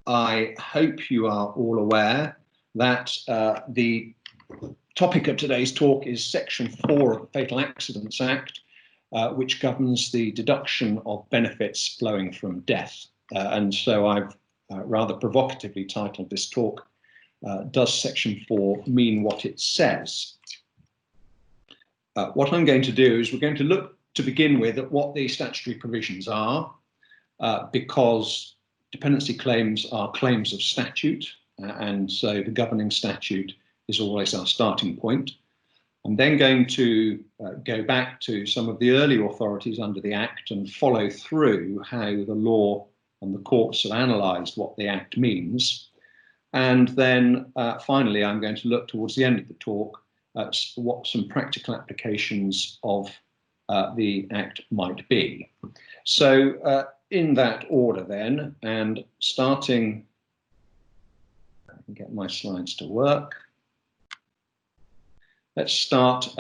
I hope you are all aware that the topic of today's talk is Section 4 of the Fatal Accidents Act, which governs the deduction of benefits flowing from death. And so I've rather provocatively titled this talk, Does Section 4 Mean What It Says? What I'm going to do is we're going to look to begin with at what the statutory provisions are, because dependency claims are claims of statute, and so the governing statute is always our starting point. I'm then going to go back to some of the early authorities under the Act and follow through how the law and the courts have analysed what the Act means. And then finally, I'm going to look towards the end of the talk at what some practical applications of the Act might be. So in that order then, and starting, I can get my slides to work. Let's start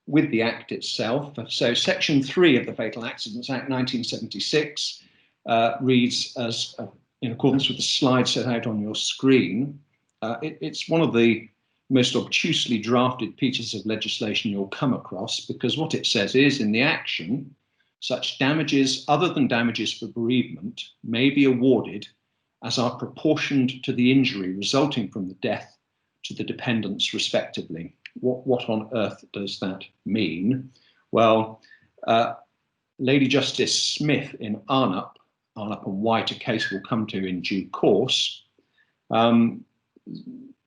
with the Act itself. So Section 3 of the Fatal Accidents Act 1976 reads as, in accordance with the slide set out on your screen, it's one of the most obtusely drafted pieces of legislation you'll come across, because what it says is, in the action, such damages other than damages for bereavement may be awarded as are proportioned to the injury resulting from the death to the dependents respectively. What on earth does that mean? Well, Lady Justice Smith in Arnup and White, a case we'll come to in due course,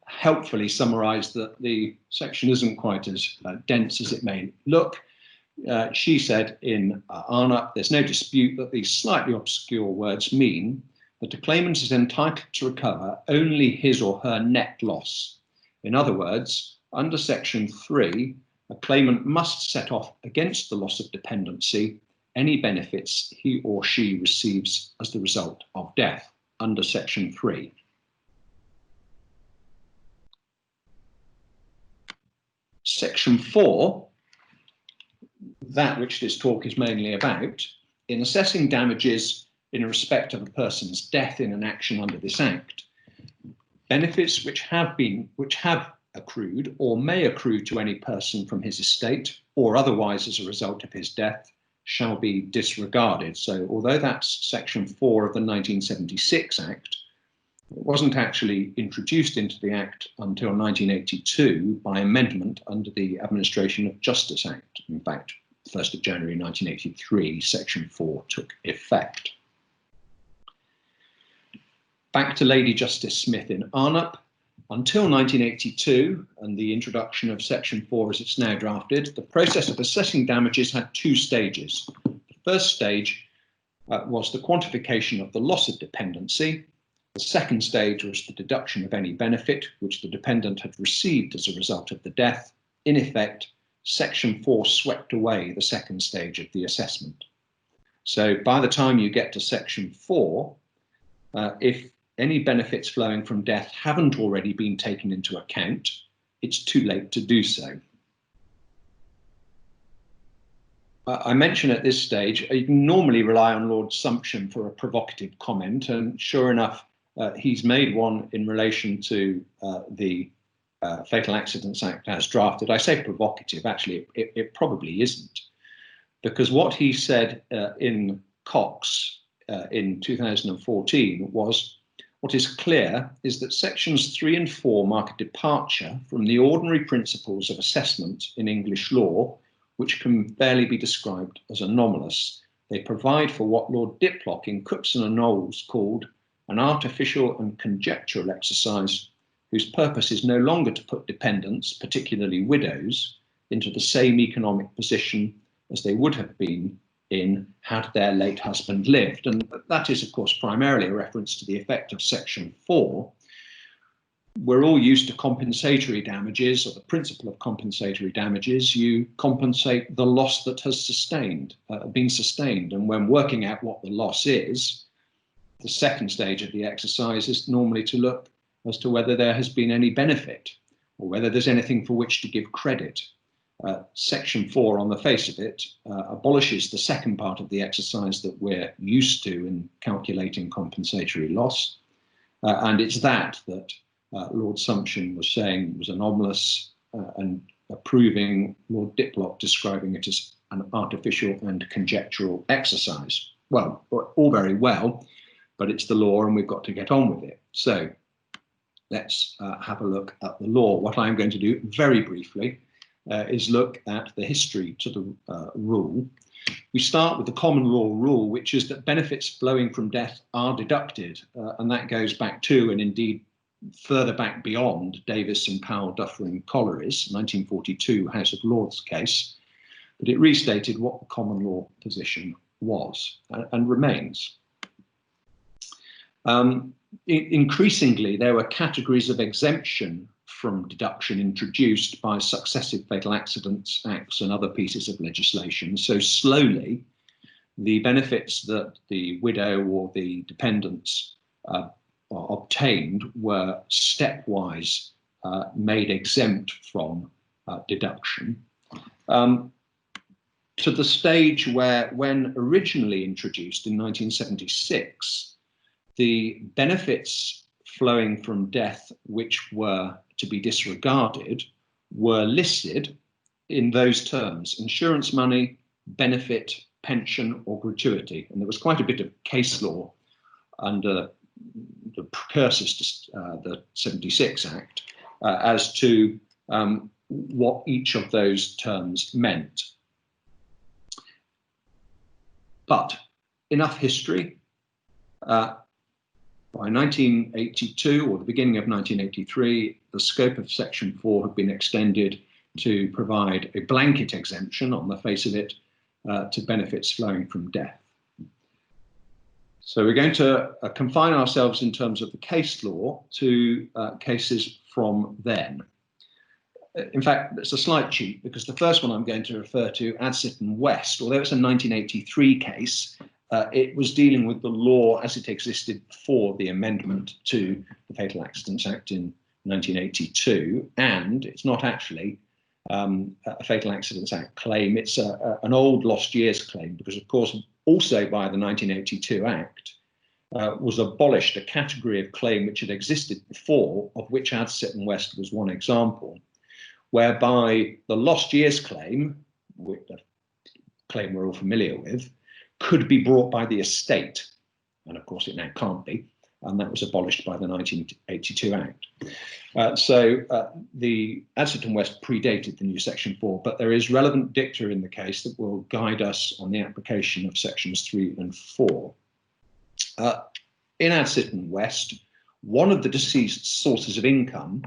helpfully summarised that the section isn't quite as dense as it may look. She said in Arnup, there's no dispute that these slightly obscure words mean that a claimant is entitled to recover only his or her net loss. In other words, under Section 3, a claimant must set off against the loss of dependency any benefits he or she receives as the result of death under Section 3. Section 4, that which this talk is mainly about, in assessing damages in respect of a person's death in an action under this Act, benefits which have accrued or may accrue to any person from his estate or otherwise as a result of his death shall be disregarded. So although that's Section 4 of the 1976 Act, it wasn't actually introduced into the Act until 1982 by amendment under the Administration of Justice Act. In fact, 1st of January 1983, Section 4 took effect. Back to Lady Justice Smith in Arnup. Until 1982 and the introduction of Section 4 as it's now drafted, the process of assessing damages had two stages. The first stage was the quantification of the loss of dependency. The second stage was the deduction of any benefit which the dependent had received as a result of the death. In effect, Section 4 swept away the second stage of the assessment. So by the time you get to Section 4, if any benefits flowing from death haven't already been taken into account, it's too late to do so. I mention at this stage, you can normally rely on Lord Sumption for a provocative comment, and sure enough, he's made one in relation to the Fatal Accidents Act as drafted. I say provocative, actually, it probably isn't, because what he said in Cox in 2014 was, what is clear is that Sections 3 and 4 mark a departure from the ordinary principles of assessment in English law, which can barely be described as anomalous. They provide for what Lord Diplock in Cookson and Knowles called an artificial and conjectural exercise whose purpose is no longer to put dependents, particularly widows, into the same economic position as they would have been in had their late husband lived. And that is, of course, primarily a reference to the effect of Section 4. We're all used to compensatory damages, or the principle of compensatory damages. You compensate the loss that has been sustained. And when working out what the loss is, the second stage of the exercise is normally to look as to whether there has been any benefit or whether there's anything for which to give credit. Section 4, on the face of it, abolishes the second part of the exercise that we're used to in calculating compensatory loss And it's that Lord Sumption was saying was anomalous, and approving Lord Diplock describing it as an artificial and conjectural exercise. Well, all very well, but it's the law and we've got to get on with it. So let's have a look at the law. What I'm going to do very briefly is look at the history to the rule. We start with the common law rule, which is that benefits flowing from death are deducted, and that goes back to, and indeed further back beyond, Davis and Powell, Duffer and Colliery's 1942 House of Lords case, but it restated what the common law position was and remains. Increasingly, there were categories of exemption from deduction introduced by successive Fatal Accidents Acts and other pieces of legislation. So slowly, the benefits that the widow or the dependents obtained were stepwise made exempt from deduction, to the stage where, when originally introduced in 1976, the benefits flowing from death which were to be disregarded were listed in those terms: insurance money, benefit, pension, or gratuity. And there was quite a bit of case law under the precursors to the 76 Act as to what each of those terms meant. But enough history. By 1982, or the beginning of 1983, the scope of Section 4 had been extended to provide a blanket exemption, on the face of it, to benefits flowing from death. So we're going to confine ourselves in terms of the case law to cases from then. In fact, it's a slight cheat, because the first one I'm going to refer to, Adsett and West, although it's a 1983 case, it was dealing with the law as it existed before the amendment to the Fatal Accidents Act in 1982, and it's not actually a Fatal Accidents Act claim. It's an old lost years claim, because of course also by the 1982 Act was abolished a category of claim which had existed before, of which Adsett and West was one example, whereby the lost years claim, which a claim we're all familiar with, could be brought by the estate, and of course it now can't be, and that was abolished by the 1982 Act. The Adsett and West predated the new Section 4, but there is relevant dicta in the case that will guide us on the application of Sections 3 and 4. In Adsett and West, one of the deceased's sources of income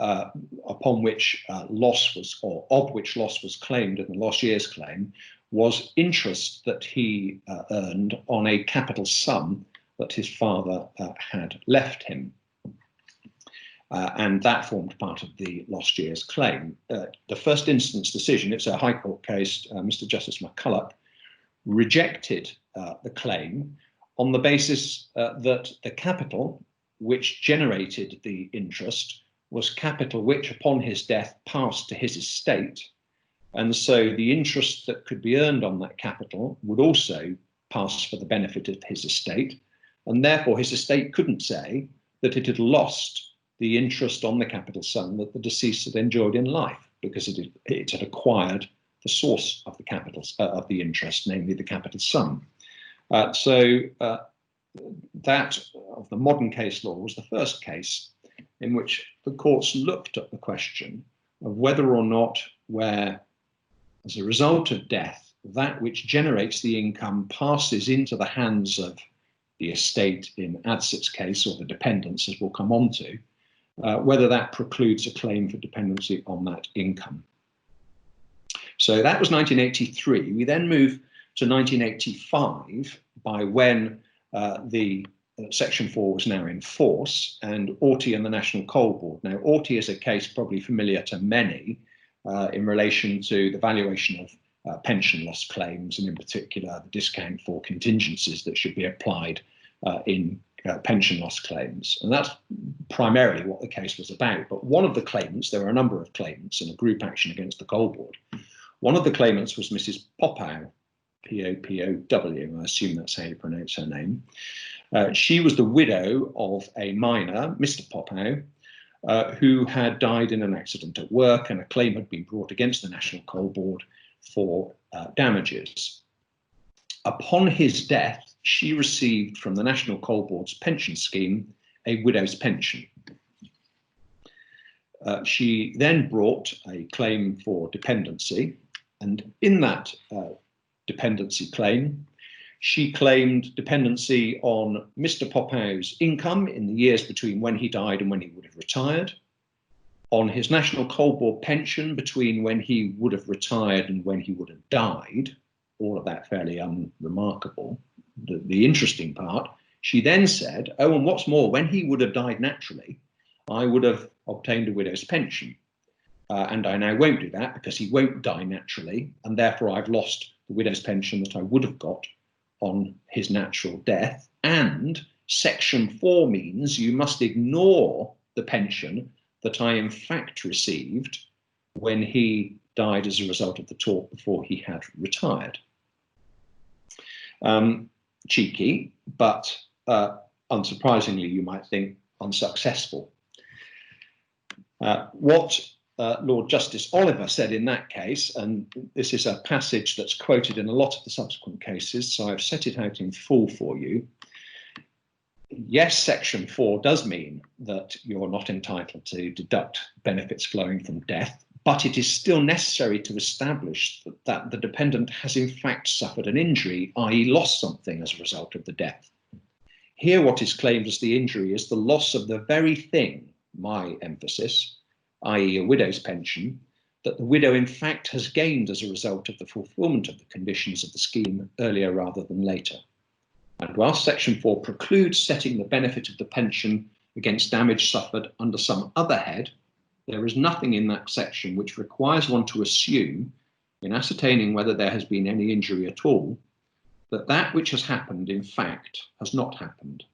upon which loss was, or of which loss was claimed in the lost years claim, was interest that he earned on a capital sum that his father had left him. And that formed part of the lost years claim. The first instance decision, it's a High Court case, Mr. Justice McCulloch rejected the claim on the basis that the capital which generated the interest was capital which upon his death passed to his estate, and so the interest that could be earned on that capital would also pass for the benefit of his estate, and therefore his estate couldn't say that it had lost the interest on the capital sum that the deceased had enjoyed in life, because it had acquired the source of the capital of the interest, namely the capital sum. That of the modern case law was the first case in which the courts looked at the question of whether or not, where as a result of death, that which generates the income passes into the hands of the estate in Adsett's case, or the dependents, as we'll come on to, whether that precludes a claim for dependency on that income. So that was 1983. We then move to 1985, by when the Section 4 was now in force, and Auty and the National Coal Board. Now, Auty is a case probably familiar to many in relation to the valuation of pension loss claims, and in particular the discount for contingencies that should be applied in pension loss claims. And that's primarily what the case was about. But one of the claimants, there were a number of claimants in a group action against the Coal Board. One of the claimants was Mrs. Popow, P-O-P-O-W, I assume that's how you pronounce her name. She was the widow of a miner, Mr. Popow, who had died in an accident at work, and a claim had been brought against the National Coal Board for damages. Upon his death, she received from the National Coal Board's pension scheme a widow's pension. She then brought a claim for dependency, and in that dependency claim, she claimed dependency on Mr. Popow's income in the years between when he died and when he would have retired, on his National Coal Board pension between when he would have retired and when he would have died, all of that fairly unremarkable. The interesting part, she then said, oh, and what's more, when he would have died naturally, I would have obtained a widow's pension. And I now won't do that because he won't die naturally, and therefore I've lost the widow's pension that I would have got on his natural death. And Section 4 means you must ignore the pension that I in fact received when he died as a result of the tort before he had retired. Cheeky, but unsurprisingly, you might think, unsuccessful. What Lord Justice Oliver said in that case, and this is a passage that's quoted in a lot of the subsequent cases, so I've set it out in full for you. Yes, Section 4 does mean that you're not entitled to deduct benefits flowing from death, but it is still necessary to establish that the dependent has in fact suffered an injury, i.e. lost something as a result of the death. Here what is claimed as the injury is the loss of the very thing, my emphasis, i.e. a widow's pension, that the widow in fact has gained as a result of the fulfilment of the conditions of the scheme earlier rather than later. And whilst Section 4 precludes setting the benefit of the pension against damage suffered under some other head, there is nothing in that section which requires one to assume, in ascertaining whether there has been any injury at all, that that which has happened in fact has not happened.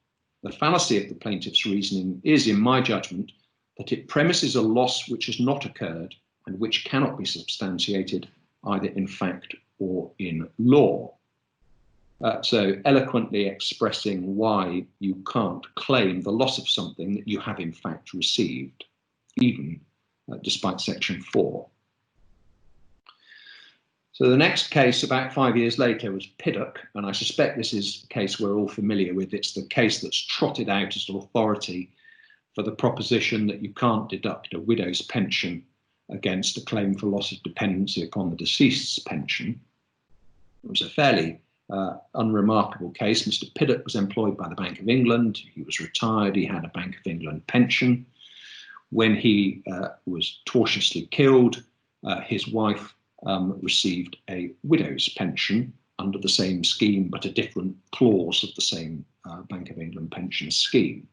The fallacy of the plaintiff's reasoning is, in my judgment, that it premises a loss which has not occurred and which cannot be substantiated either in fact or in law. So eloquently expressing why you can't claim the loss of something that you have in fact received, even despite Section 4. So the next case, about 5 years later, was Piddock, and I suspect this is a case we're all familiar with. It's the case that's trotted out as an authority for the proposition that you can't deduct a widow's pension against a claim for loss of dependency upon the deceased's pension. It was a fairly unremarkable case. Mr. Piddock was employed by the Bank of England. He was retired. He had a Bank of England pension. When he was tortiously killed, his wife received a widow's pension under the same scheme, but a different clause of the same Bank of England pension scheme.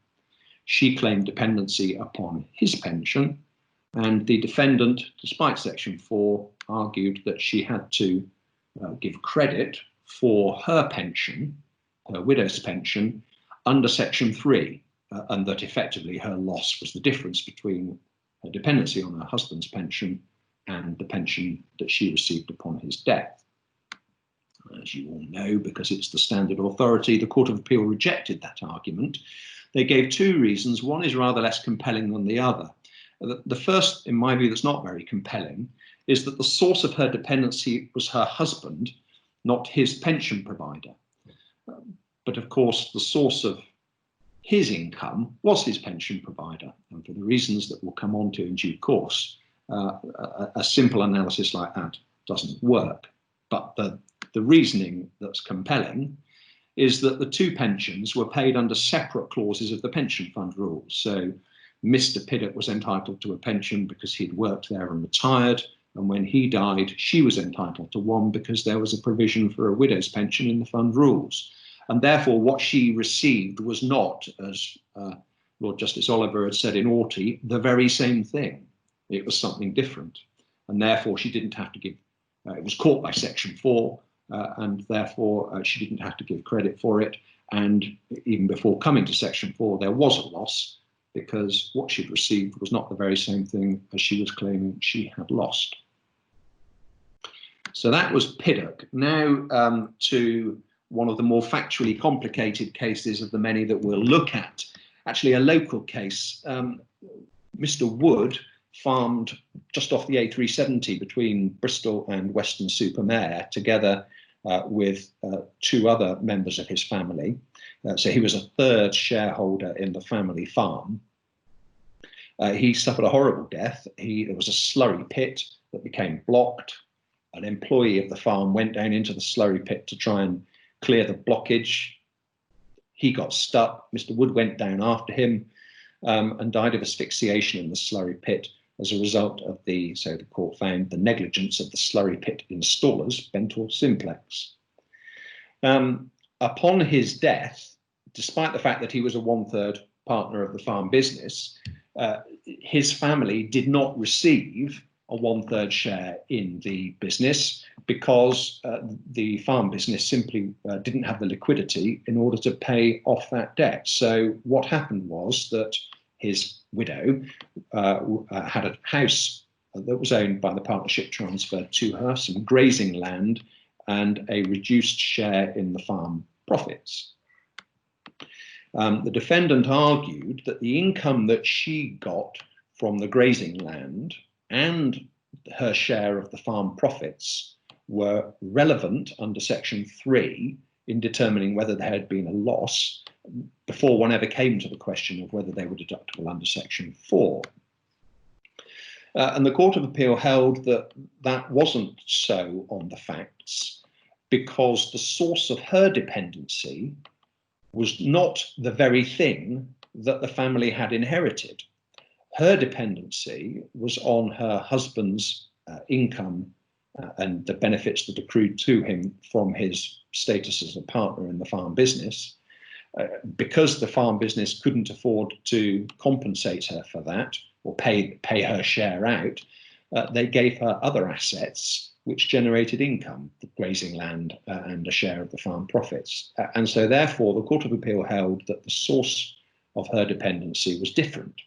She claimed dependency upon his pension, and the defendant, despite Section 4, argued that she had to give credit for her pension, her widow's pension, under Section 3, and that effectively her loss was the difference between her dependency on her husband's pension and the pension that she received upon his death. As you all know, because it's the standard authority, the Court of Appeal rejected that argument. They gave two reasons. One is rather less compelling than the other. The first, in my view, that's not very compelling, is that the source of her dependency was her husband, not his pension provider. But of course, the source of his income was his pension provider. And for the reasons that we'll come on to in due course, a simple analysis like that doesn't work. But the reasoning that's compelling is that the two pensions were paid under separate clauses of the pension fund rules. So Mr. Piddock was entitled to a pension because he'd worked there and retired. And when he died, she was entitled to one because there was a provision for a widow's pension in the fund rules. And therefore, what she received was not, as Lord Justice Oliver had said in Auty, the very same thing. It was something different. And therefore, she didn't have to give, it was caught by Section 4, and therefore she didn't have to give credit for it. And even before coming to Section 4, there was a loss because what she'd received was not the very same thing as she was claiming she had lost. So that was Piddock. Now to one of the more factually complicated cases of the many that we'll look at. Actually, a local case. Mr. Wood farmed just off the A370 between Bristol and Weston-super-Mare, together with two other members of his family. So he was a third shareholder in the family farm. He suffered a horrible death. There was a slurry pit that became blocked. An employee of the farm went down into the slurry pit to try and clear the blockage. He got stuck. Mr. Wood went down after him and died of asphyxiation in the slurry pit as a result of so the court found, the negligence of the slurry pit installers, Bentall Simplex. Upon his death, despite the fact that he was a 1/3 partner of the farm business, his family did not receive a 1/3 share in the business because the farm business simply didn't have the liquidity in order to pay off that debt. So what happened was that his widow had a house that was owned by the partnership transferred to her, some grazing land, and a reduced share in the farm profits. The defendant argued that the income that she got from the grazing land and her share of the farm profits were relevant under Section 3 in determining whether there had been a loss before one ever came to the question of whether they were deductible under Section 4. And the Court of Appeal held that that wasn't so on the facts because the source of her dependency was not the very thing that the family had inherited. Her dependency was on her husband's income and the benefits that accrued to him from his status as a partner in the farm business. Because the farm business couldn't afford to compensate her for that or pay her share out, they gave her other assets which generated income, the grazing land and a share of the farm profits. And so therefore the Court of Appeal held that the source of her dependency was different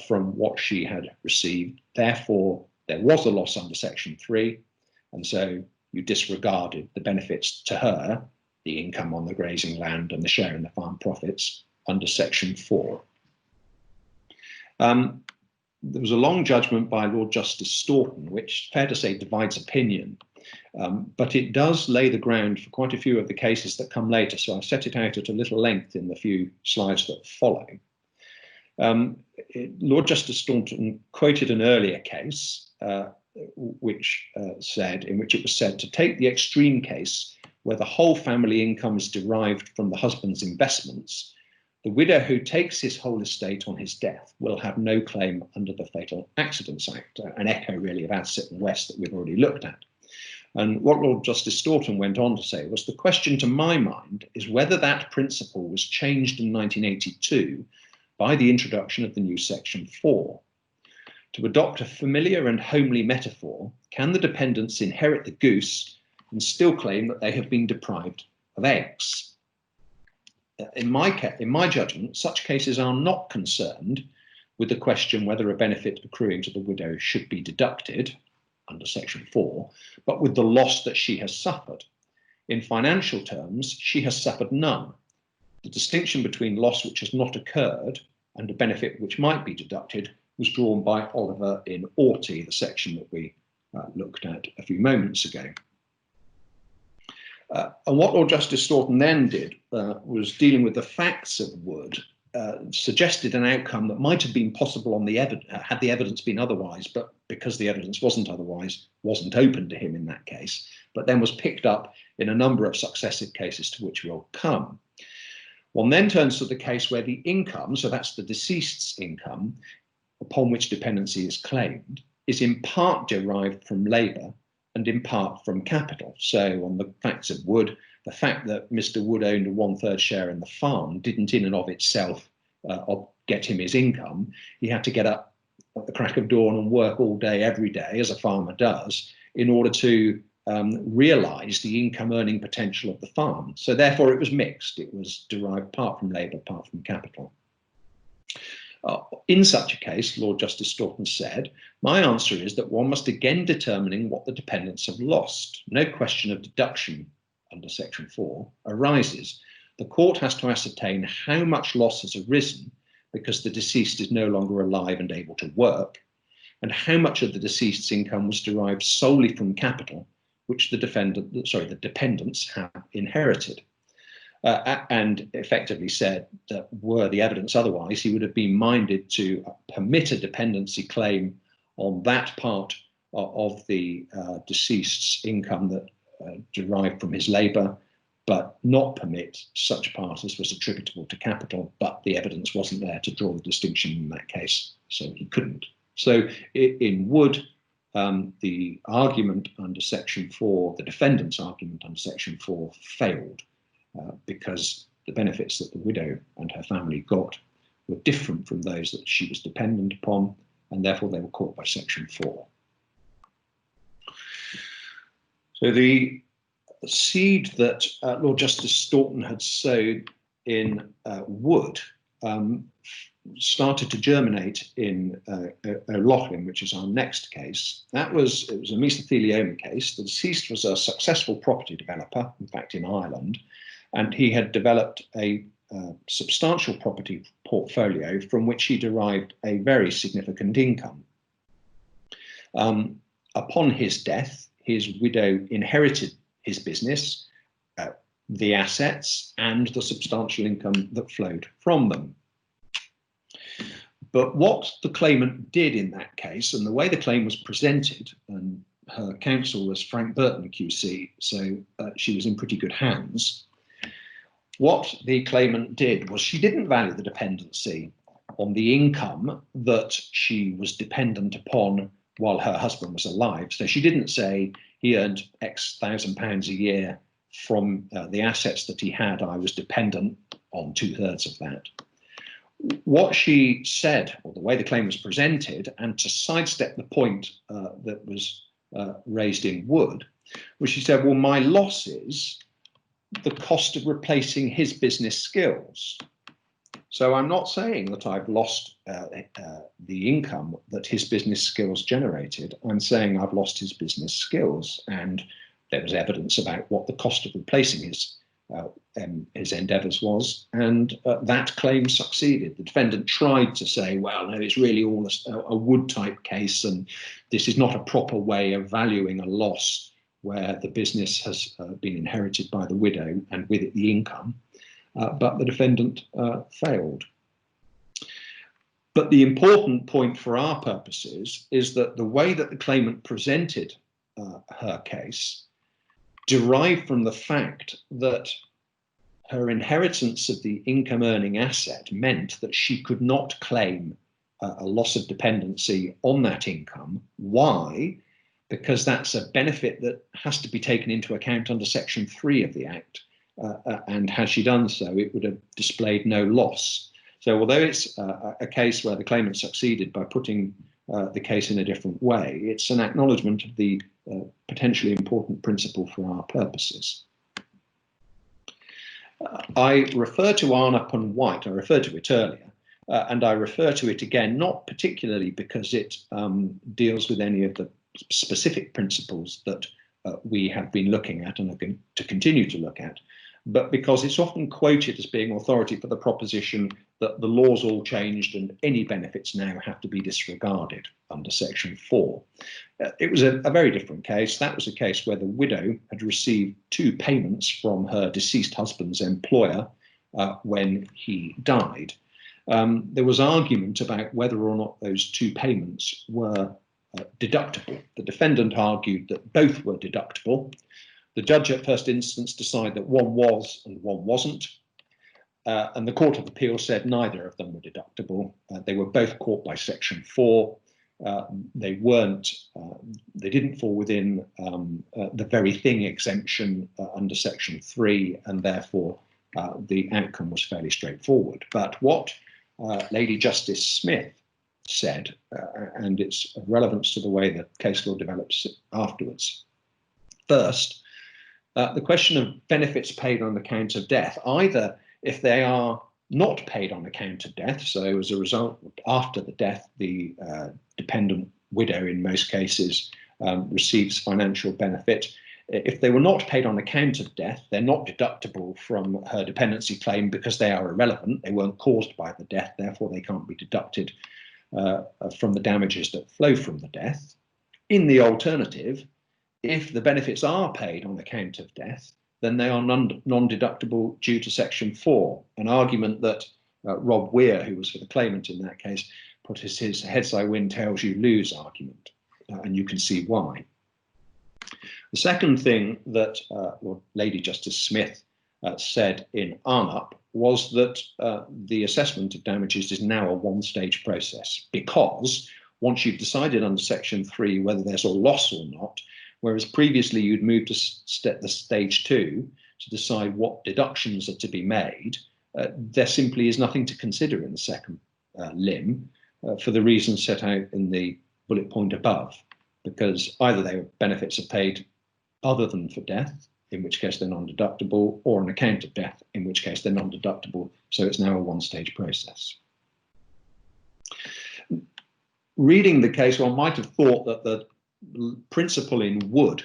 from what she had received. Therefore, there was a loss under Section 3, and so you disregarded the benefits to her, the income on the grazing land and the share in the farm profits, under Section 4. There was a long judgment by Lord Justice Staunton, which, fair to say, divides opinion, but it does lay the ground for quite a few of the cases that come later, so I've set it out at a little length in the few slides that follow. Lord Justice Staunton quoted an earlier case in which it was said to take the extreme case where the whole family income is derived from the husband's investments, the widow who takes his whole estate on his death will have no claim under the Fatal Accidents Act, an echo really of Adsett and West that we've already looked at. And what Lord Justice Staunton went on to say was, the question to my mind is whether that principle was changed in 1982 by the introduction of the new Section 4. To adopt a familiar and homely metaphor, can the dependents inherit the goose and still claim that they have been deprived of eggs? In my judgment, such cases are not concerned with the question whether a benefit accruing to the widow should be deducted under Section 4, but with the loss that she has suffered. In financial terms, she has suffered none. The distinction between loss which has not occurred and a benefit which might be deducted was drawn by Oliver in Auty, the section that we looked at a few moments ago. And what Lord Justice Staunton then did was, dealing with the facts of Wood, suggested an outcome that might have been possible on the had the evidence been otherwise, but because the evidence wasn't otherwise, wasn't open to him in that case, but then was picked up in a number of successive cases to which we'll come. One then turns to the case where the income, so that's the deceased's income, upon which dependency is claimed, is in part derived from labour and in part from capital. So on the facts of Wood, the fact that Mr. Wood owned a 1/3 share in the farm didn't in and of itself get him his income. He had to get up at the crack of dawn and work all day, every day, as a farmer does, in order to realise the income earning potential of the farm. So therefore it was mixed. It was derived part from labour, part from capital. In such a case, Lord Justice Staunton said, my answer is that one must again determine what the dependents have lost. No question of deduction under Section 4 arises, the court has to ascertain how much loss has arisen because the deceased is no longer alive and able to work, and how much of the deceased's income was derived solely from capital, which the dependents have inherited. And effectively said that were the evidence otherwise, he would have been minded to permit a dependency claim on that part of the deceased's income that derived from his labour, but not permit such part as was attributable to capital, but the evidence wasn't there to draw the distinction in that case, so he couldn't. So in Wood, the argument under Section 4, the defendant's argument under Section 4 failed because the benefits that the widow and her family got were different from those that she was dependent upon, and therefore they were caught by Section 4. So the seed that Lord Justice Staunton had sowed in Wood started to germinate in O'Loughlin, which is our next case. It was a mesothelioma case. The deceased was a successful property developer, in fact in Ireland, and he had developed a substantial property portfolio from which he derived a very significant income. Upon his death, his widow inherited his business, the assets, and the substantial income that flowed from them. But what the claimant did in that case, and the way the claim was presented, and her counsel was Frank Burton QC, so she was in pretty good hands. What the claimant did was she didn't value the dependency on the income that she was dependent upon while her husband was alive. So she didn't say he earned X £1,000 a year from the assets that he had. I was dependent on 2/3 of that. What she said, or the way the claim was presented, and to sidestep the point that was raised in Wood, was she said, well, my loss is the cost of replacing his business skills. So I'm not saying that I've lost the income that his business skills generated. I'm saying I've lost his business skills, and there was evidence about what the cost of replacing his endeavours was, and that claim succeeded. The defendant tried to say, well, no, it's really all a Wood type case, and this is not a proper way of valuing a loss where the business has been inherited by the widow and with it the income, but the defendant failed. But the important point for our purposes is that the way that the claimant presented her case derived from the fact that her inheritance of the income earning asset meant that she could not claim a loss of dependency on that income. Why? Because that's a benefit that has to be taken into account under Section 3 of the Act. And had she done so, it would have displayed no loss. So although it's a case where the claimant succeeded by putting the case in a different way, it's an acknowledgement of the potentially important principle for our purposes. I refer to Arnup and White, I referred to it earlier, and I refer to it again, not particularly because it deals with any of the specific principles that we have been looking at and are going to continue to look at, but because it's often quoted as being authority for the proposition that the law's all changed and any benefits now have to be disregarded under Section 4. It was a very different case. That was a case where the widow had received 2 payments from her deceased husband's employer when he died. There was argument about whether or not those 2 payments were deductible. The defendant argued that both were deductible. The judge at first instance decided that one was and one wasn't. And the Court of Appeal said neither of them were deductible. They were both caught by Section 4. They didn't fall within the very thing exemption under Section 3, and therefore the outcome was fairly straightforward. But what Lady Justice Smith said, and its relevance to the way that case law develops afterwards. First, the question of benefits paid on account of death, either if they are not paid on account of death, so as a result, after the death, the dependent widow in most cases receives financial benefit. If they were not paid on account of death, they're not deductible from her dependency claim because they are irrelevant. They weren't caused by the death, therefore they can't be deducted from the damages that flow from the death. In the alternative, if the benefits are paid on account of death, then they are non-deductible due to Section 4, an argument that Rob Weir, who was for the claimant in that case, put as his heads I win, tails you lose argument, and you can see why. The second thing that Lady Justice Smith said in Arnup was that the assessment of damages is now a one-stage process, because once you've decided under Section 3 whether there's a loss or not, whereas previously you'd moved to the stage 2 to decide what deductions are to be made, there simply is nothing to consider in the second limb for the reasons set out in the bullet point above, because either their benefits are paid other than for death, in which case they're non-deductible, or on account of death, in which case they're non-deductible. So it's now a one-stage process. Reading the case, one might have thought that the principle in Wood,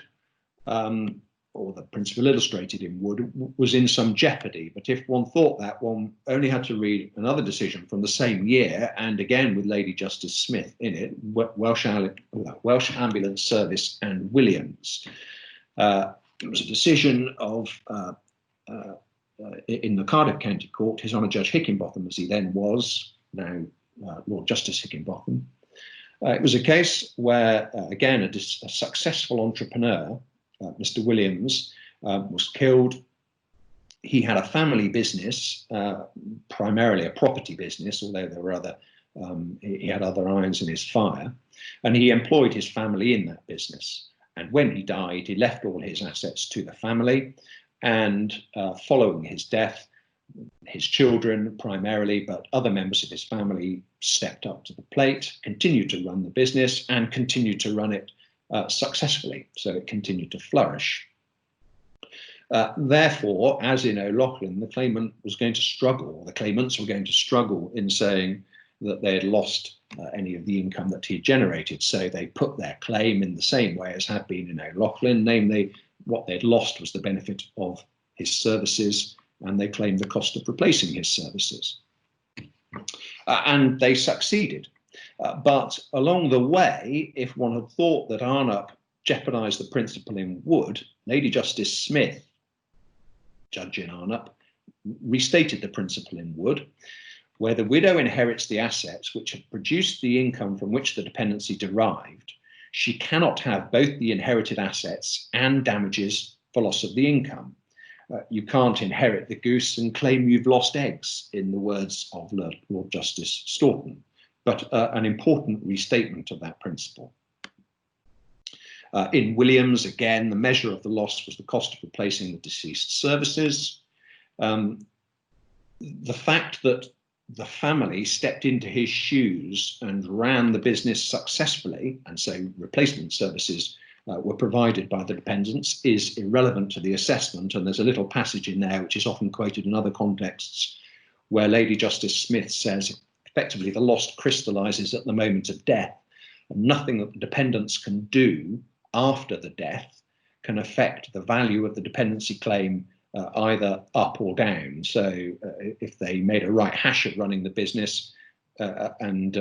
or the principle illustrated in Wood, was in some jeopardy. But if one thought that, one only had to read another decision from the same year, and again with Lady Justice Smith in it, Welsh Ambulance Service and Williams. It was a decision of, in the Cardiff County Court, His Honour Judge Hickinbotham, as he then was, now Lord Justice Hickinbotham. It was a case where, again, a successful entrepreneur, Mr. Williams, was killed. He had a family business, primarily a property business, although there were other, he had other irons in his fire, and he employed his family in that business. And when he died, he left all his assets to the family, and following his death, his children primarily, but other members of his family stepped up to the plate, continued to run the business, and continued to run it successfully. So it continued to flourish. Therefore, as in O'Loughlin, the claimant was going to struggle, or the claimants were going to struggle in saying that they had lost any of the income that he generated. So they put their claim in the same way as had been in O'Loughlin, namely what they'd lost was the benefit of his services, and they claimed the cost of replacing his services. And they succeeded. But along the way, if one had thought that Arnup jeopardised the principle in Wood, Lady Justice Smith, judge in Arnup, restated the principle in Wood, where the widow inherits the assets which have produced the income from which the dependency derived. She cannot have both the inherited assets and damages for loss of the income. You can't inherit the goose and claim you've lost eggs, in the words of Lord Justice Staunton, but an important restatement of that principle. In Williams, again, the measure of the loss was the cost of replacing the deceased services. The fact that the family stepped into his shoes and ran the business successfully, and so replacement services were provided by the dependents, is irrelevant to the assessment. And there's a little passage in there which is often quoted in other contexts, where Lady Justice Smith says, effectively, the loss crystallises at the moment of death, and nothing that the dependents can do after the death can affect the value of the dependency claim either up or down. So if they made a right hash of running the business, and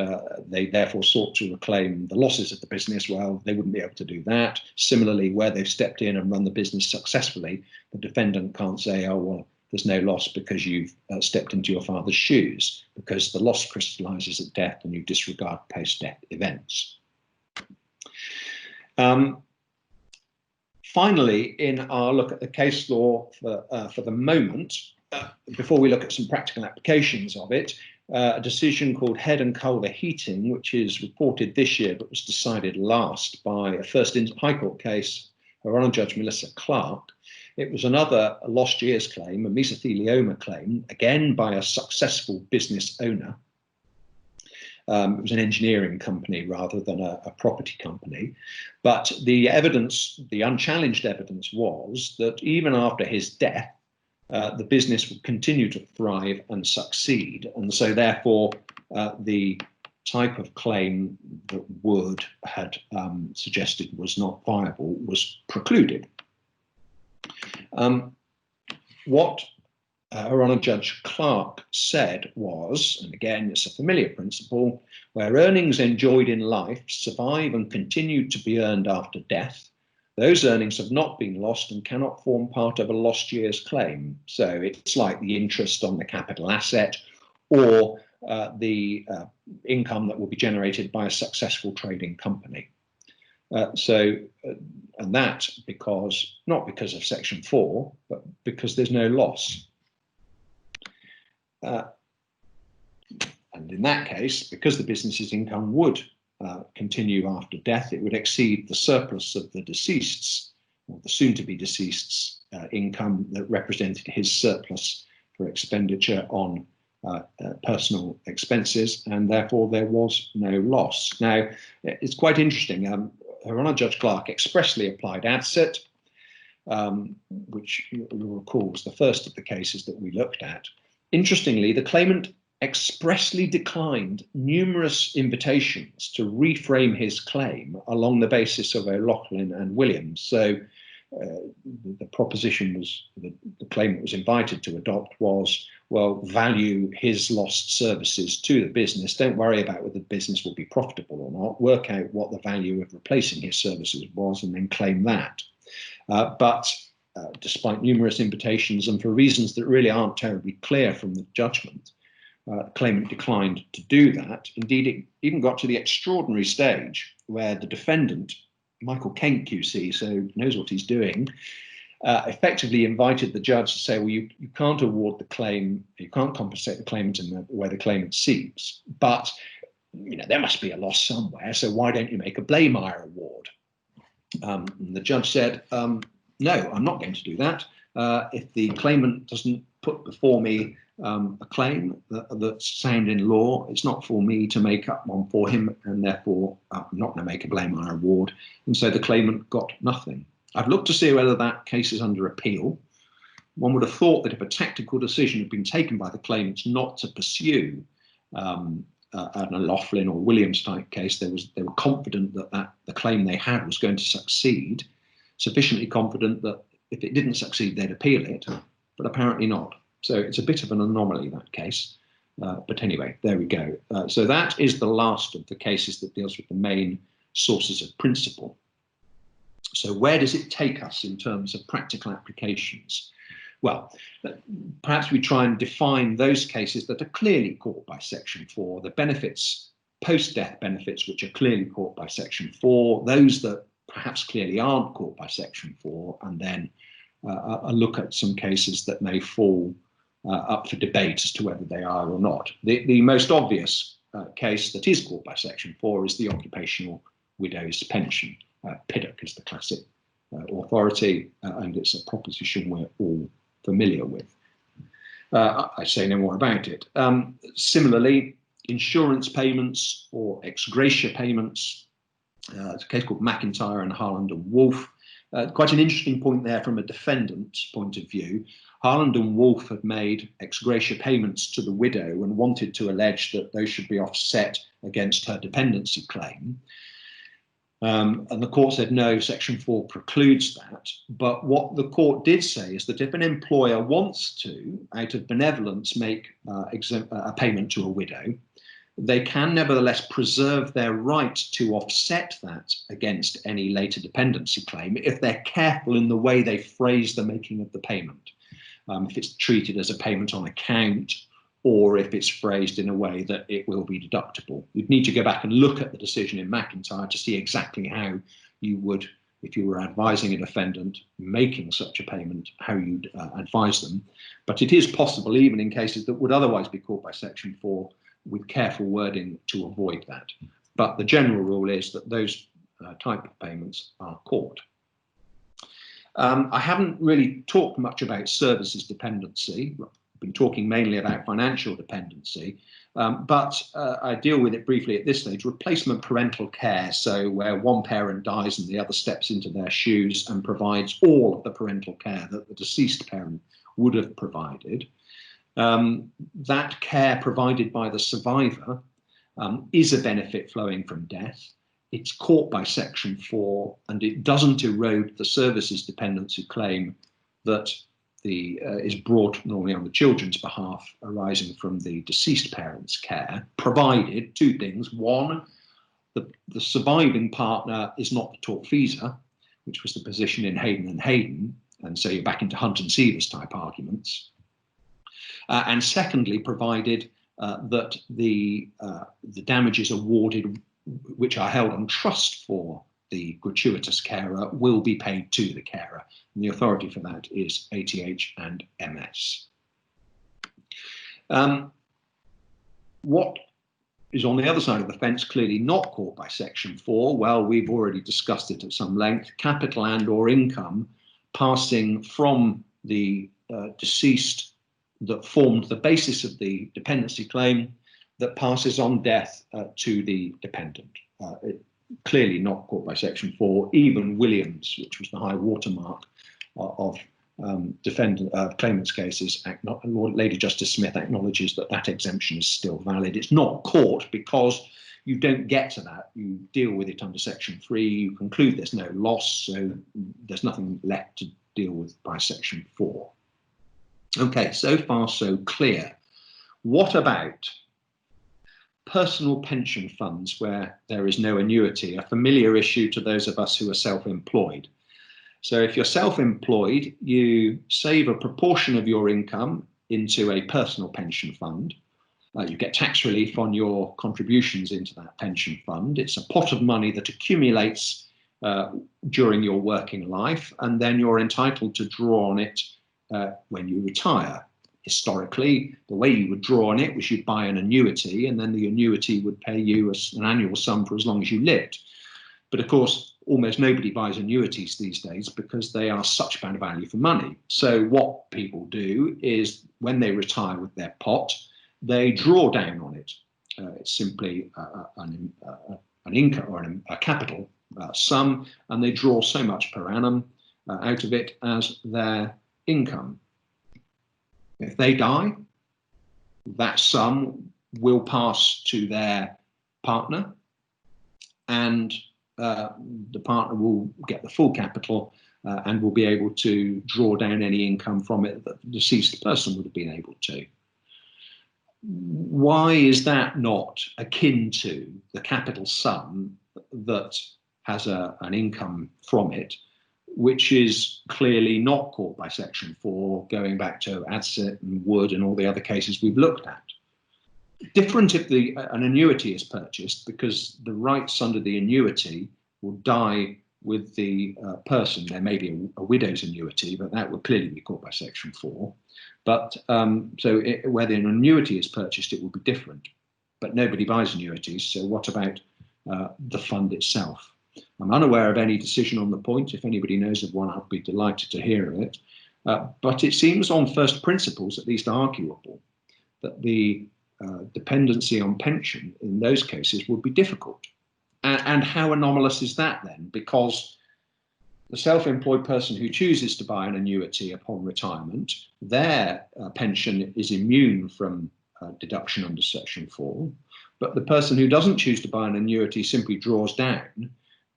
they therefore sought to reclaim the losses of the business, well, they wouldn't be able to do that. Similarly, where they've stepped in and run the business successfully, the defendant can't say, oh, well, there's no loss because you've stepped into your father's shoes, because the loss crystallises at death and you disregard post-death events. Finally, in our look at the case law for the moment, before we look at some practical applications of it, a decision called Head and Culver Heating, which is reported this year but was decided last by a first High Court case, Her Honour Judge Melissa Clark. It was another lost years claim, a mesothelioma claim, again by a successful business owner. It was an engineering company rather than a property company. But the evidence, the unchallenged evidence, was that even after his death, the business would continue to thrive and succeed. And so therefore, the type of claim that Wood had suggested was not viable was precluded. What Her Honour Judge Clark said was, and again, it's a familiar principle, where earnings enjoyed in life survive and continue to be earned after death, those earnings have not been lost and cannot form part of a lost year's claim. So it's like the interest on the capital asset or the income that will be generated by a successful trading company. And that not because of Section 4, but because there's no loss. And in that case, because the business's income would continue after death, it would exceed the surplus of the deceased's, or the soon-to-be deceased's income that represented his surplus for expenditure on personal expenses, and therefore there was no loss. Now, it's quite interesting. Her Honour Judge Clark expressly applied Adsett, which you'll recall was the first of the cases that we looked at. Interestingly, the claimant expressly declined numerous invitations to reframe his claim along the basis of O'Loughlin and Williams. So the proposition was, the claimant was invited to adopt was, well, value his lost services to the business. Don't worry about whether the business will be profitable or not. Work out what the value of replacing his services was and then claim that. But despite numerous invitations and for reasons that really aren't terribly clear from the judgment, the claimant declined to do that. Indeed, it even got to the extraordinary stage where the defendant, Michael Kent QC, so knows what he's doing, effectively invited the judge to say, well, you can't award the claim, you can't compensate the claimant in the way the claimant seeks, but there must be a loss somewhere, so why don't you make a Blaemire award? And the judge said, no, I'm not going to do that. If the claimant doesn't put before me a claim that's sound in law, it's not for me to make up one for him, and therefore I'm not going to make a Blaemire award. And so the claimant got nothing. I've looked to see whether that case is under appeal. One would have thought that if a tactical decision had been taken by the claimants not to pursue an O'Loughlin or Williams type case, they were confident that the claim they had was going to succeed, sufficiently confident that if it didn't succeed, they'd appeal it, but apparently not. So it's a bit of an anomaly, that case. But anyway, there we go. So that is the last of the cases that deals with the main sources of principle. So where does it take us in terms of practical applications? Well, perhaps we try and define those cases that are clearly caught by Section 4, the benefits, post-death benefits, which are clearly caught by Section 4, those that perhaps clearly aren't caught by Section 4, and then a look at some cases that may fall up for debate as to whether they are or not. The most obvious case that is caught by Section 4 is the occupational widow's pension. PIQR is the classic authority, and it's a proposition we're all familiar with. I say no more about it. Similarly, insurance payments or ex gratia payments, it's a case called McIntyre and Harland and Wolff. Quite an interesting point there from a defendant's point of view. Harland and Wolff had made ex gratia payments to the widow and wanted to allege that those should be offset against her dependency claim. And the court said, no, Section 4 precludes that. But what the court did say is that if an employer wants to, out of benevolence, make a payment to a widow, they can nevertheless preserve their right to offset that against any later dependency claim if they're careful in the way they phrase the making of the payment. If it's treated as a payment on account, or if it's phrased in a way that it will be deductible. You'd need to go back and look at the decision in McIntyre to see exactly how you would, if you were advising a defendant making such a payment, how you'd advise them. But it is possible, even in cases that would otherwise be caught by Section 4, with careful wording to avoid that. But the general rule is that those type of payments are caught. I haven't really talked much about services dependency. Been talking mainly about financial dependency, but I deal with it briefly at this stage. Replacement parental care, so where one parent dies and the other steps into their shoes and provides all of the parental care that the deceased parent would have provided. That care provided by the survivor is a benefit flowing from death. It's caught by Section 4, and it doesn't erode the services dependency claim that is brought normally on the children's behalf arising from the deceased parent's care, provided two things. One, the surviving partner is not the tortfeasor, which was the position in Hayden and Hayden, and so you're back into Hunt and Severs type arguments. And secondly, provided that the damages awarded, which are held on trust for the gratuitous carer, will be paid to the carer. And the authority for that is ATH and MS. What is on the other side of the fence clearly not caught by Section 4? Well, we've already discussed it at some length. Capital and or income passing from the deceased that formed the basis of the dependency claim that passes on death to the dependent. Clearly not caught by Section 4. Even Williams, which was the high watermark of claimants' cases, Lady Justice Smith acknowledges that that exemption is still valid. It's not caught because you don't get to that. You deal with it under Section 3. You conclude there's no loss, so there's nothing left to deal with by Section 4. Okay, so far so clear. What about personal pension funds where there is no annuity, a familiar issue to those of us who are self-employed? So if you're self-employed, you save a proportion of your income into a personal pension fund. You get tax relief on your contributions into that pension fund. It's a pot of money that accumulates during your working life, and then you're entitled to draw on it when you retire. Historically, the way you would draw on it was you'd buy an annuity, and then the annuity would pay you an annual sum for as long as you lived. But of course, almost nobody buys annuities these days because they are such bad value for money. So what people do is when they retire with their pot, they draw down on it. It's simply an income or a capital sum, and they draw so much per annum out of it as their income. If they die, that sum will pass to their partner, and the partner will get the full capital and will be able to draw down any income from it that the deceased person would have been able to. Why is that not akin to the capital sum that has an income from it, which is clearly not caught by Section 4, going back to Adsett and Wood and all the other cases we've looked at? Different if an annuity is purchased, because the rights under the annuity will die with the person. There may be a widow's annuity, but that would clearly be caught by Section 4. But whether an annuity is purchased, it will be different. But nobody buys annuities, so what about the fund itself? I'm unaware of any decision on the point. If anybody knows of one, I'd be delighted to hear of it. But it seems on first principles, at least arguable, that the dependency on pension in those cases would be difficult. And how anomalous is that then? Because the self-employed person who chooses to buy an annuity upon retirement, their pension is immune from deduction under Section 4. But the person who doesn't choose to buy an annuity, simply draws down,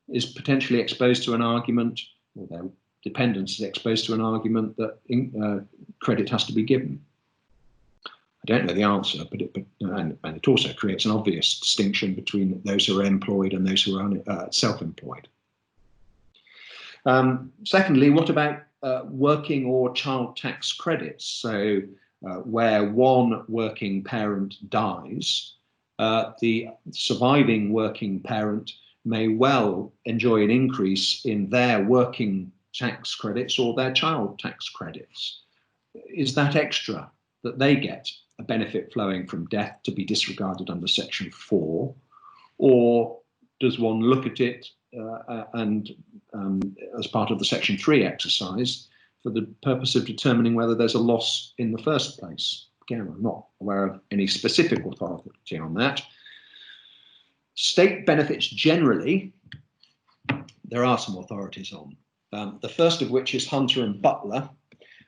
is potentially exposed to an argument, or their dependents is exposed to an argument that credit has to be given. I don't know the answer, but it also creates an obvious distinction between those who are employed and those who are self-employed. Secondly, what about working or child tax credits? So where one working parent dies, the surviving working parent may well enjoy an increase in their working tax credits or their child tax credits. Is that extra that they get a benefit flowing from death to be disregarded under Section 4? Or does one look at it as part of the Section 3 exercise for the purpose of determining whether there's a loss in the first place? Again, I'm not aware of any specific authority on that. State benefits generally, there are some authorities on. The first of which is Hunter and Butler.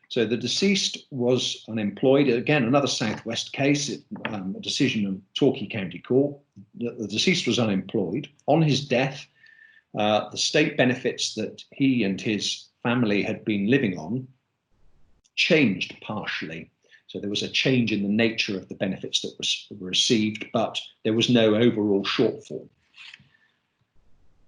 So the deceased was unemployed. Again, another Southwest case, a decision of Torquay County Court. The deceased was unemployed. On his death, the state benefits that he and his family had been living on changed partially. So there was a change in the nature of the benefits that were received, but there was no overall shortfall.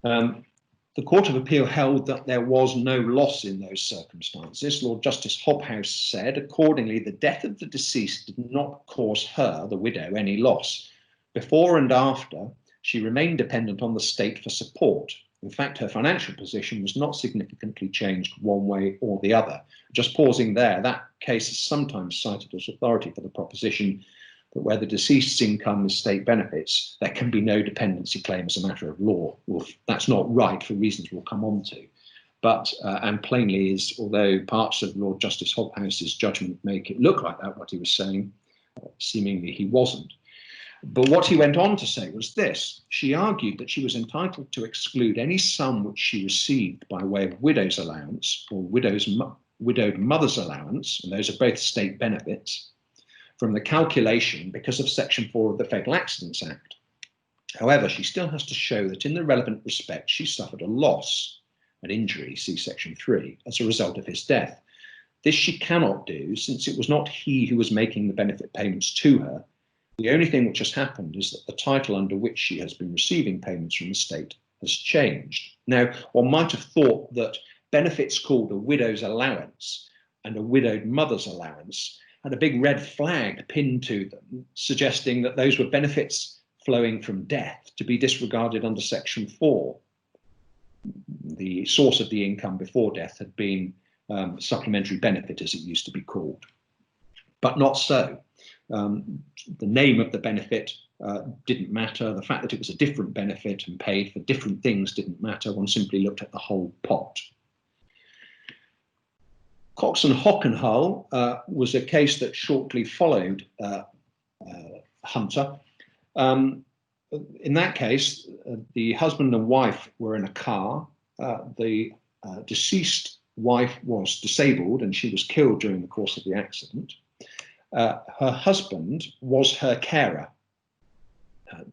The Court of Appeal held that there was no loss in those circumstances. Lord Justice Hobhouse said, accordingly, the death of the deceased did not cause her, the widow, any loss. Before and after, she remained dependent on the state for support. In fact, her financial position was not significantly changed one way or the other. Just pausing there, that case is sometimes cited as authority for the proposition that where the deceased's income is state benefits, there can be no dependency claim as a matter of law. Well, that's not right for reasons we'll come on to. But, and plainly is, although parts of Lord Justice Hobhouse's judgment make it look like that, what he was saying, seemingly he wasn't. But what he went on to say was this: she argued that she was entitled to exclude any sum which she received by way of widow's allowance or widowed mother's allowance, and those are both state benefits, from the calculation because of Section 4 of the Fatal Accidents Act. However, she still has to show that in the relevant respect she suffered a loss, an injury, see Section 3, as a result of his death. This she cannot do, since it was not he who was making the benefit payments to her. The only thing which has happened is that the title under which she has been receiving payments from the state has changed. Now, one might have thought that benefits called a widow's allowance and a widowed mother's allowance had a big red flag pinned to them, suggesting that those were benefits flowing from death to be disregarded under Section 4. The source of the income before death had been supplementary benefit, as it used to be called, but not so. The name of the benefit didn't matter. The fact that it was a different benefit and paid for different things didn't matter. One simply looked at the whole pot. Cox and Hockenhull was a case that shortly followed Hunter. In that case, the husband and wife were in a car. The deceased wife was disabled and she was killed during the course of the accident. Her husband was her carer.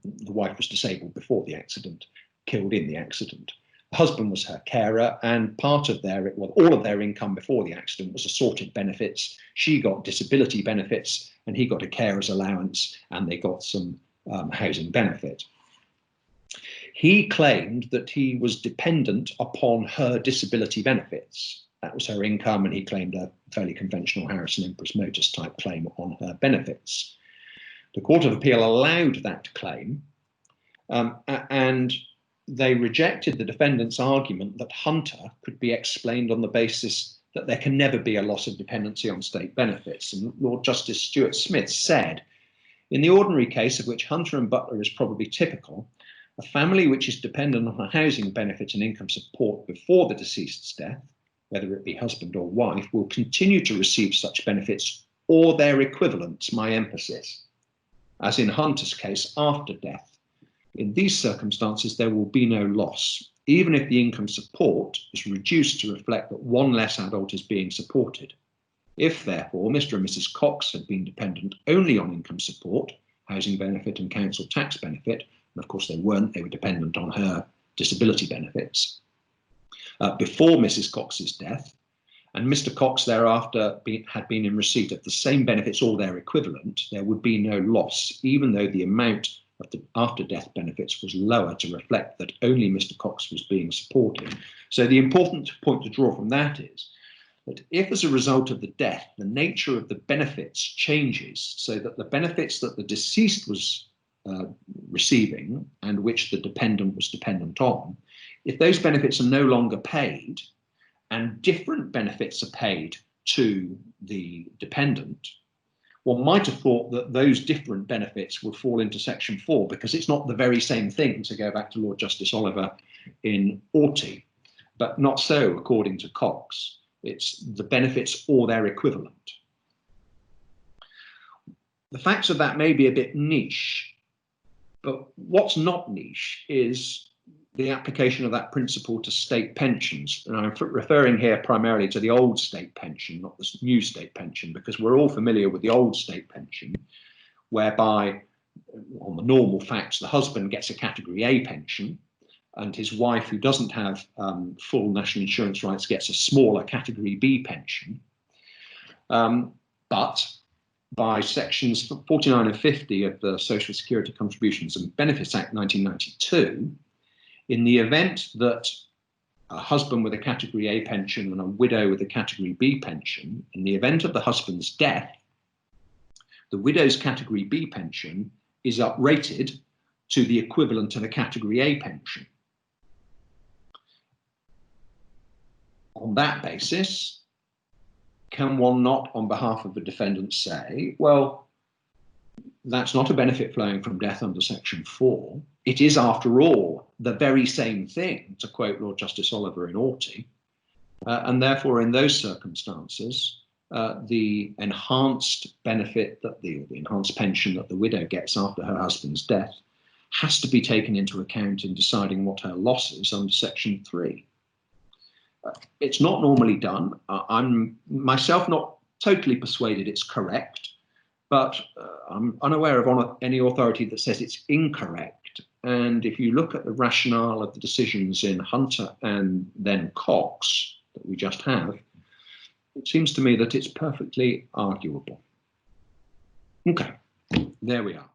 The wife was disabled before the accident, killed in the accident. The husband was her carer, and part of all of their income before the accident was assorted benefits. She got disability benefits and he got a carer's allowance, and they got some housing benefit. He claimed that he was dependent upon her disability benefits. That was her income, and he claimed a fairly conventional Harrison Empress Motors type claim on her benefits. The Court of Appeal allowed that claim, and they rejected the defendant's argument that Hunter could be explained on the basis that there can never be a loss of dependency on state benefits. And Lord Justice Stuart Smith said, in the ordinary case, of which Hunter and Butler is probably typical, a family which is dependent on a housing benefit and income support before the deceased's death, whether it be husband or wife, will continue to receive such benefits or their equivalents, my emphasis, as in Hunter's case, after death. In these circumstances, there will be no loss, even if the income support is reduced to reflect that one less adult is being supported. If, therefore, Mr. and Mrs. Cox had been dependent only on income support, housing benefit and council tax benefit, and of course they weren't, they were dependent on her disability benefits, before Mrs. Cox's death, and Mr. Cox thereafter had been in receipt of the same benefits or their equivalent, there would be no loss, even though the amount of the after-death benefits was lower to reflect that only Mr. Cox was being supported. So the important point to draw from that is that if, as a result of the death, the nature of the benefits changes so that the benefits that the deceased was receiving and which the dependent was dependent on, if those benefits are no longer paid and different benefits are paid to the dependent, one might have thought that those different benefits would fall into Section 4 because it's not the very same thing, to go back to Lord Justice Oliver in Auty, but not so according to Cox. It's the benefits or their equivalent. The facts of that may be a bit niche, but what's not niche is the application of that principle to state pensions. And I'm referring here primarily to the old state pension, not the new state pension, because we're all familiar with the old state pension, whereby, on the normal facts, the husband gets a category A pension, and his wife, who doesn't have full national insurance rights, gets a smaller category B pension. But by sections 49 and 50 of the Social Security Contributions and Benefits Act 1992, in the event that a husband with a Category A pension and a widow with a Category B pension, in the event of the husband's death, the widow's Category B pension is uprated to the equivalent of a Category A pension. On that basis, can one not, on behalf of the defendant, say, well, that's not a benefit flowing from death under Section 4. It is, after all, the very same thing, to quote Lord Justice Oliver in Auty, and therefore, in those circumstances, the enhanced benefit that the enhanced pension that the widow gets after her husband's death has to be taken into account in deciding what her loss is under Section 3. It's not normally done. I'm myself not totally persuaded it's correct, but I'm unaware of any authority that says it's incorrect. And if you look at the rationale of the decisions in Hunter and then Cox that we just have, it seems to me that it's perfectly arguable. Okay, there we are.